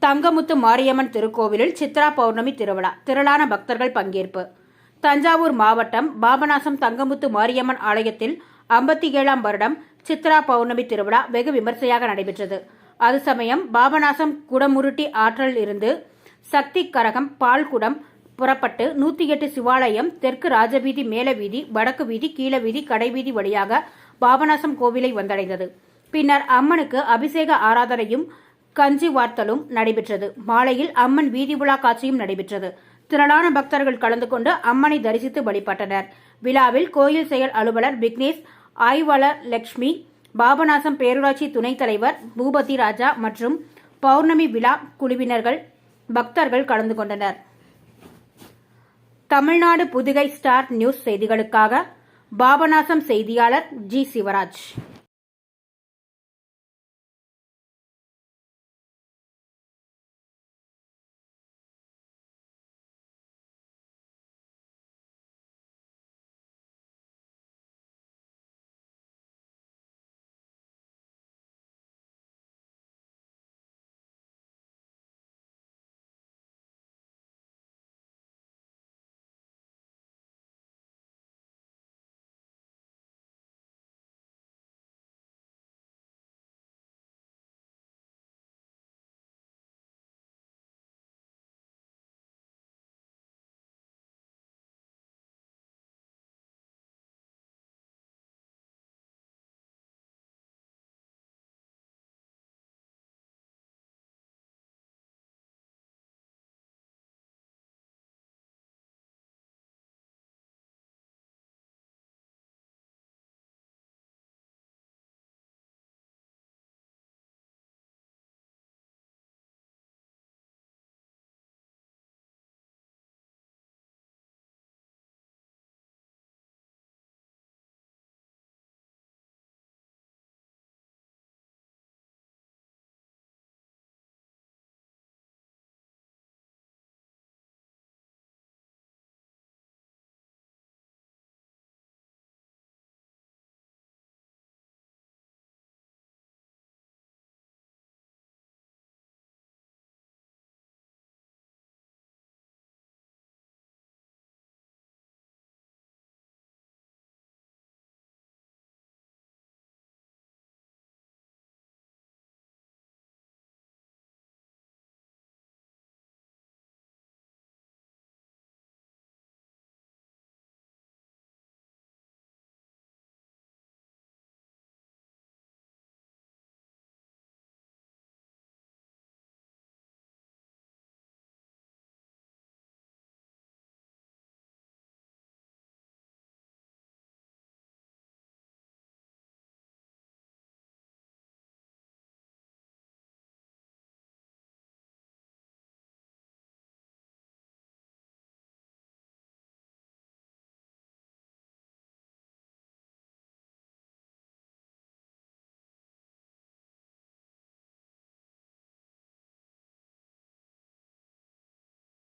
தங்கமுத்து மாரியம்மன் திருக்கோவிலில் சித்ரா பௌர்ணமி திருவிழா. திரளான பக்தர்கள் பங்கேற்பு. தஞ்சாவூர் மாவட்டம் பாபநாசம் தங்கமுத்து மாரியம்மன் ஆலயத்தில் 57ஆம் வருடம் சித்ரா பௌர்ணமி திருவிழா வெகு விமர்சையாக நடைபெற்றது. அது சமயம் பாபநாசம் குடமுருட்டி ஆற்றலில் இருந்து சக்தி கரகம் பால்குடம் புறப்பட்டு 108 சிவாலயம், தெற்கு ராஜவீதி, மேல வீதி, வடக்கு வீதி, கீழ வீதி, கடைவீதி வழியாக பாபநாசம் கோவிலை வந்தடைந்தது. பின்னர் அம்மனுக்கு அபிஷேக ஆராதனையும் கஞ்சி வார்த்தலும் நடைபெற்றது. மாலையில் அம்மன் வீதி உலா காட்சியும் நடைபெற்றது. திரளான பக்தர்கள் கலந்து கொண்டு அம்மனை தரிசித்து வழிபட்டனர். விழாவில் கோயில் செயல் அலுவலர் விக்னேஷ், ஆய்வாளர் லட்சுமி, பாபநாசம் பேரூராட்சி துணைத் தலைவர் பூபதி ராஜா மற்றும் பௌர்ணமி விழா குழுவினர்கள் பக்தர்கள் கலந்து கொண்டனர். தமிழ்நாடு புதுகை ஸ்டார் நியூஸ் செய்திகளுக்காக பாபநாசம் செய்தியாளர் ஜி. சிவராஜ்.